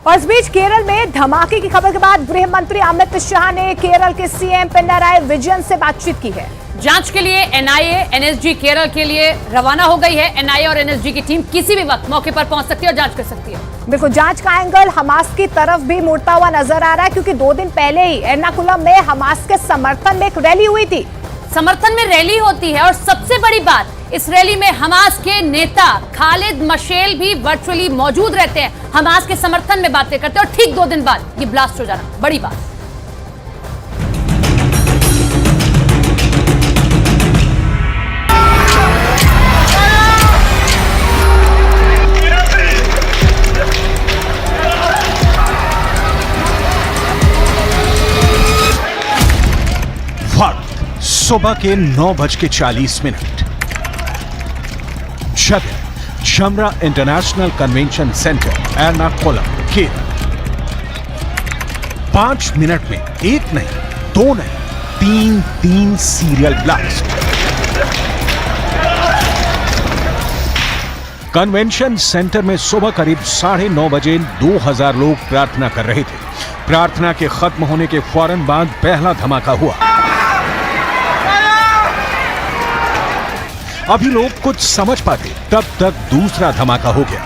और इस बीच केरल में धमाके की खबर के बाद गृह मंत्री अमित शाह ने केरल के सीएम पिनाराई विजयन से बातचीत की है। जांच के लिए एनआईए एनएसजी केरल के लिए रवाना हो गई है। एनआईए और एनएसजी की टीम किसी भी वक्त मौके पर पहुंच सकती है और जांच कर सकती है। बिल्कुल, जांच का एंगल हमास की तरफ भी मुड़ता हुआ नजर आ रहा है, क्योंकि 2 दिन पहले ही एर्नाकुलम में हमास के समर्थन में एक रैली हुई थी। समर्थन में रैली होती है और सबसे बड़ी बात, इस रैली में हमास के नेता खालिद मशेल भी वर्चुअली मौजूद रहते हैं, हमास के समर्थन में बातें करते हैं और ठीक 2 दिन बाद ये ब्लास्ट हो जाना बड़ी बात। सुबह के 9:40 जगह जमरा international convention centre Ernakulam Kerala. 5 minute में एक नहीं, 2 नहीं, 3 सीरियल ब्लास्ट। कन्वेंशन सेंटर में सुबह करीब 9:30 बजे 2000 लोग प्रार्थना कर रहे थे। प्रार्थना के खत्म होने के फौरन बाद पहला धमाका हुआ। अभी लोग कुछ समझ पाते तब तक दूसरा धमाका हो गया।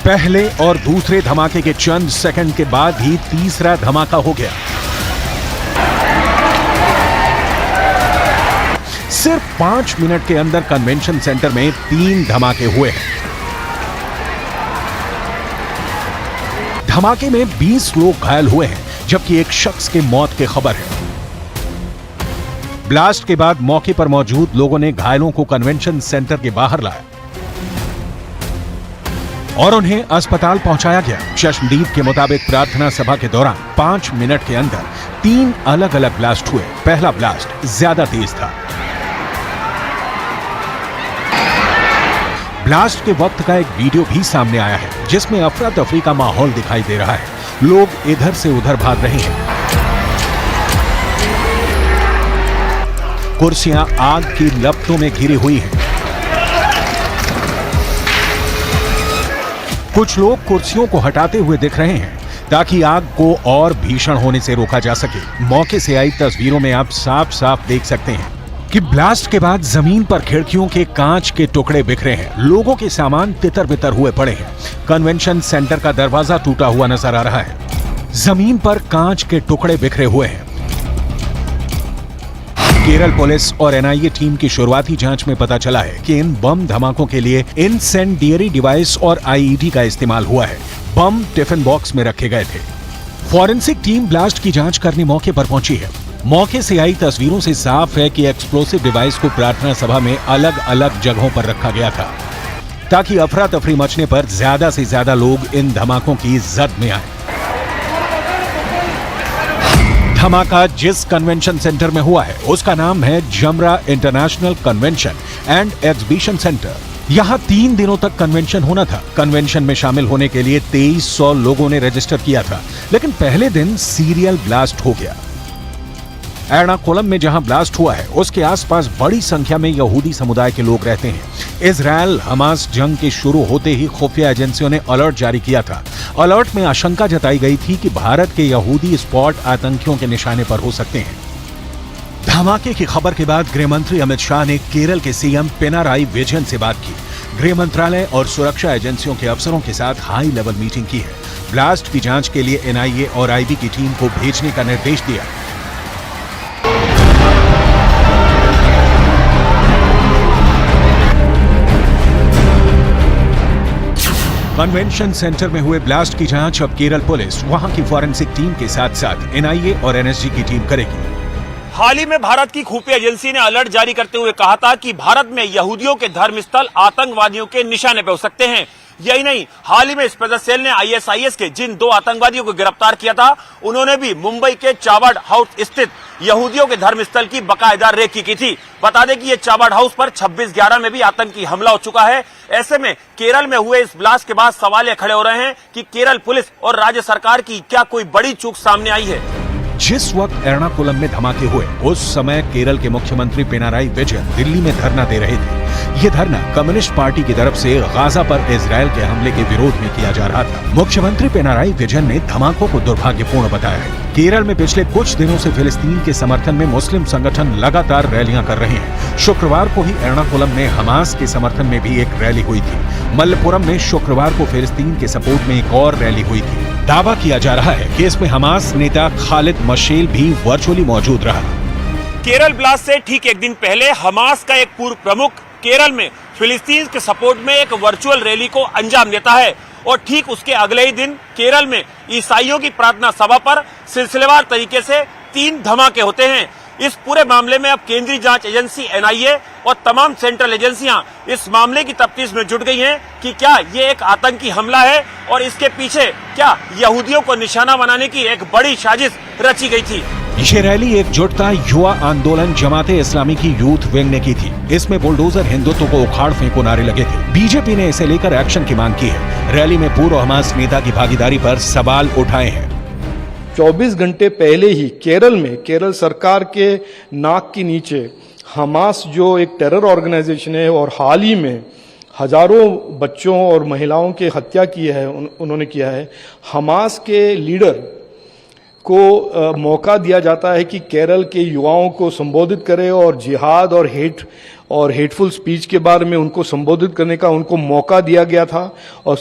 पहले और दूसरे धमाके के चंद सेकंड के बाद ही तीसरा धमाका हो गया। सिर्फ 5 मिनट के अंदर कन्वेंशन सेंटर में 3 धमाके हुए हैं। धमाके में 20 लोग घायल हुए हैं, जबकि एक शख्स की मौत की खबर है। ब्लास्ट के बाद मौके पर मौजूद लोगों ने घायलों को कन्वेंशन सेंटर के बाहर लाया और उन्हें अस्पताल पहुंचाया गया। चश्मदीद के मुताबिक प्रार्थना सभा के दौरान 5 मिनट के अंदर 3 अलग अलग ब्लास्ट हुए। पहला ब्लास्ट ज्यादा तेज था। ब्लास्ट के वक्त का एक वीडियो भी सामने आया है, जिसमें अफरा तफरी का माहौल दिखाई दे रहा है। लोग इधर से उधर भाग रहे हैं। कुर्सियां आग की लपटों में घिरी हुई हैं। कुछ लोग कुर्सियों को हटाते हुए दिख रहे हैं ताकि आग को और भीषण होने से रोका जा सके। मौके से आई तस्वीरों में आप साफ साफ देख सकते हैं कि ब्लास्ट के बाद जमीन पर खिड़कियों के कांच के टुकड़े बिखरे हैं। लोगों के सामान तितर बितर हुए पड़े हैं। कन्वेंशन सेंटर का दरवाजा टूटा हुआ नजर आ रहा है। जमीन पर कांच के टुकड़े बिखरे हुए हैं। केरल पुलिस और एनआईए टीम की शुरुआती जांच में पता चला है कि इन बम धमाकों के लिए इंसेंडियरी डिवाइस और आईईडी का इस्तेमाल हुआ है। बम टिफिन बॉक्स में रखे गए थे। फॉरेंसिक टीम ब्लास्ट की जांच करने मौके पर पहुंची है। मौके से आई तस्वीरों से साफ है कि एक्सप्लोसिव डिवाइस को प्रार्थना सभा में अलग अलग जगहों पर रखा गया था, ताकि अफरा तफरी मचने पर ज्यादा से ज्यादा लोग इन धमाकों की जद में आए। धमाका जिस कन्वेंशन सेंटर में हुआ है उसका नाम है जमरा international convention and exhibition centre. यहां 3 दिनों तक कन्वेंशन होना था। कन्वेंशन में शामिल होने के लिए 2300 लोगों ने रजिस्टर किया था, लेकिन पहले दिन सीरियल ब्लास्ट हो गया। एर्नाकुलम में जहां ब्लास्ट हुआ है उसके आसपास बड़ी संख्या में यहूदी समुदाय के लोग रहते हैं। इजराइल हमास जंग के शुरू होते ही खुफिया एजेंसियों ने अलर्ट जारी किया था। अलर्ट में आशंका जताई गई थी कि भारत के यहूदी स्पॉट आतंकियों के निशाने पर हो सकते हैं। धमाके की खबर के बाद गृह मंत्री अमित शाह ने केरल के सीएम पिनाराई विजयन से बात की। गृह मंत्रालय और सुरक्षा एजेंसियों के अफसरों के साथ हाई लेवल मीटिंग की है। ब्लास्ट की जांच के लिए एनआईए और आईबी की टीम को भेजने का निर्देश दिया। कन्वेंशन सेंटर में हुए ब्लास्ट की जांच अब केरल पुलिस, वहां की फॉरेंसिक टीम के साथ साथ एनआईए और एनएसजी की टीम करेगी। हाल ही में भारत की खुफिया एजेंसी ने अलर्ट जारी करते हुए कहा था कि भारत में यहूदियों के धर्मस्थल आतंकवादियों के निशाने पे हो सकते हैं। यही नहीं, हाल ही में स्पेशल सेल ने आईएसआईएस के जिन 2 आतंकवादियों को गिरफ्तार किया था, उन्होंने भी मुंबई के चाबाड हाउस स्थित यहूदियों के धर्मस्थल की बाकायदा रेकी की थी। बता दें कि ये चाबाड हाउस पर 26/11 में भी आतंकी हमला हो चुका है। ऐसे में केरल में हुए इस ब्लास्ट के बाद सवाल ये खड़े हो रहे हैं कि केरल पुलिस और राज्य सरकार की क्या कोई बड़ी चूक सामने आई है। जिस वक्त एर्नाकुलम में धमाके हुए उस समय केरल के मुख्यमंत्री पिनाराई विजयन दिल्ली में धरना दे रहे थे। ये धरना कम्युनिस्ट पार्टी की तरफ से गाजा पर इजरायल के हमले के विरोध में किया जा रहा था। मुख्यमंत्री पिनाराई विजयन ने धमाकों को दुर्भाग्यपूर्ण बताया है। केरल में पिछले कुछ दिनों से फिलिस्तीन के समर्थन में मुस्लिम संगठन लगातार रैलियां कर रहे हैं। शुक्रवार को ही एर्नाकुलम में हमास के समर्थन में भी एक रैली हुई थी। मलप्पुरम में शुक्रवार को फिलिस्तीन के सपोर्ट में एक और रैली हुई थी। दावा किया जा रहा है कि इसमें हमास नेता खालिद मशेल भी वर्चुअली मौजूद रहा। केरल ब्लास्ट से ठीक एक दिन पहले हमास का एक पूर्व प्रमुख केरल में फिलिस्तीन के सपोर्ट में एक वर्चुअल रैली को अंजाम देता है और ठीक उसके अगले ही दिन केरल में ईसाइयों की प्रार्थना सभा पर सिलसिलेवार तरीके से 3 धमाके होते हैं। इस पूरे मामले में अब केंद्रीय जांच एजेंसी एनआईए और तमाम सेंट्रल एजेंसियां इस मामले की तफ्तीश में जुट गई हैं कि क्या ये एक आतंकी हमला है और इसके पीछे क्या यहूदियों को निशाना बनाने की एक बड़ी साजिश रची गई थी। ये रैली एकजुटता युवा आंदोलन जमाते इस्लामी की यूथ विंग ने की थी। इसमें बुलडोजर हिंदुत्व को उखाड़ फेंको नारे लगे थे। बीजेपी ने इसे लेकर एक्शन की मांग की है। रैली में पूर्व हमास नेता की भागीदारी पर सवाल उठाए हैं। 24 घंटे पहले ही केरल में केरल सरकार के नाक के नीचे हमास जो एक टेरर ऑर्गेनाइजेशन है और हाल ही में हजारों बच्चों और महिलाओं की हत्या की है उन्होंने किया है। हमास के लीडर को मौका दिया जाता है कि केरल के युवाओं को संबोधित करे और जिहाद और हेटफुल स्पीच के बारे में उनको संबोधित करने का उनको मौका दिया गया था और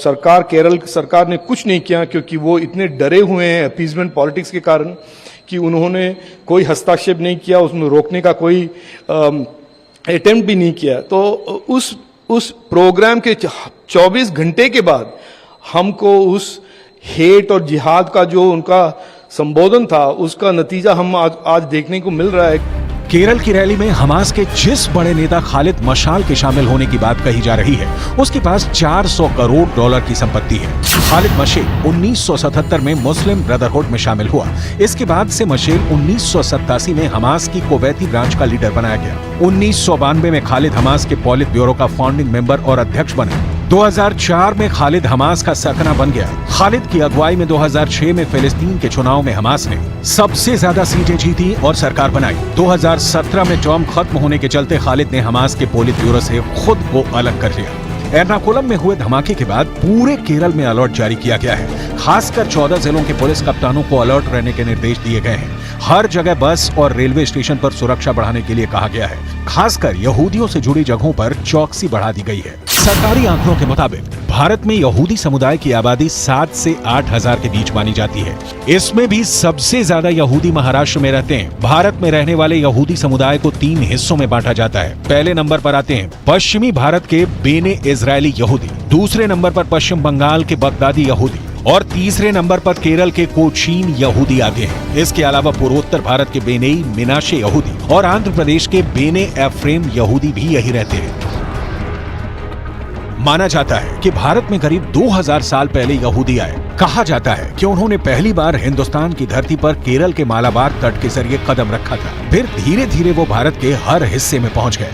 केरल सरकार ने कुछ नहीं किया क्योंकि वो इतने डरे हुए हैं अपीजमेंट पॉलिटिक्स के कारण कि उन्होंने कोई हस्तक्षेप नहीं किया, उसमें रोकने का कोई अटेम्प्ट भी नहीं किया। तो उस प्रोग्राम के 24 घंटे के बाद हमको उस हेट और जिहाद का जो उनका संबोधन था उसका नतीजा हम आज देखने को मिल रहा है। केरल की रैली में हमास के जिस बड़े नेता खालिद मशाल के शामिल होने की बात कही जा रही है उसके पास 400 करोड़ डॉलर की संपत्ति है। खालिद मशेल 1977 में मुस्लिम ब्रदरहुड में शामिल हुआ। इसके बाद से मशेल 1987 में हमास की कुवैती ब्रांच का लीडर बनाया गया। 1992 में खालिद हमास के पॉलिट ब्यूरो का फाउंडिंग मेंबर और अध्यक्ष बने। 2004 में खालिद हमास का सरगना बन गया। खालिद की अगुवाई में 2006 में फिलिस्तीन के चुनाव में हमास ने सबसे ज्यादा सीटें जीती और सरकार बनाई। 2017 में टर्म खत्म होने के चलते खालिद ने हमास के पोलित ब्यूरो से खुद को अलग कर लिया। एर्नाकुलम में हुए धमाके के बाद पूरे केरल में अलर्ट जारी किया गया है। खासकर 14 जिलों के पुलिस कप्तानों को अलर्ट रहने के निर्देश दिए गए हैं। हर जगह बस और रेलवे स्टेशन पर सुरक्षा बढ़ाने के लिए कहा गया है। खासकर यहूदियों से जुड़ी जगहों पर चौकसी बढ़ा दी गई है। सरकारी आंकड़ों के मुताबिक भारत में यहूदी समुदाय की आबादी 7 से 8 हजार के बीच मानी जाती है। इसमें भी सबसे ज्यादा यहूदी महाराष्ट्र में रहते हैं। भारत में रहने वाले यहूदी समुदाय को 3 हिस्सों में बांटा जाता है। पहले नंबर पर आते हैं पश्चिमी भारत के बेने इजरायली यहूदी, दूसरे नंबर पर पश्चिम बंगाल के बगदादी यहूदी और तीसरे नंबर पर केरल के कोचीन यहूदी आते हैं। इसके अलावा पूर्वोत्तर भारत के बेनेई मिनाशे यहूदी और आंध्र प्रदेश के बेने एफ्रेम यहूदी भी यही रहते हैं। माना जाता है कि भारत में करीब 2000 साल पहले यहूदी आए। कहा जाता है कि उन्होंने पहली बार हिंदुस्तान की धरती पर केरल के मालाबार तट के जरिए कदम रखा था। फिर धीरे धीरे वो भारत के हर हिस्से में पहुंच गए।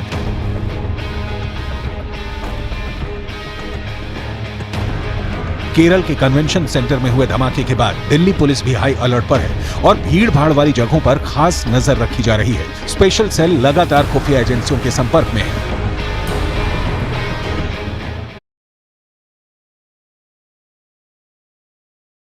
केरल के कन्वेंशन सेंटर में हुए धमाके के बाद दिल्ली पुलिस भी हाई अलर्ट पर है और भीड़ भाड़ वाली जगहों पर खास नजर रखी जा रही है। स्पेशल सेल लगातार खुफिया एजेंसियों के संपर्क में है।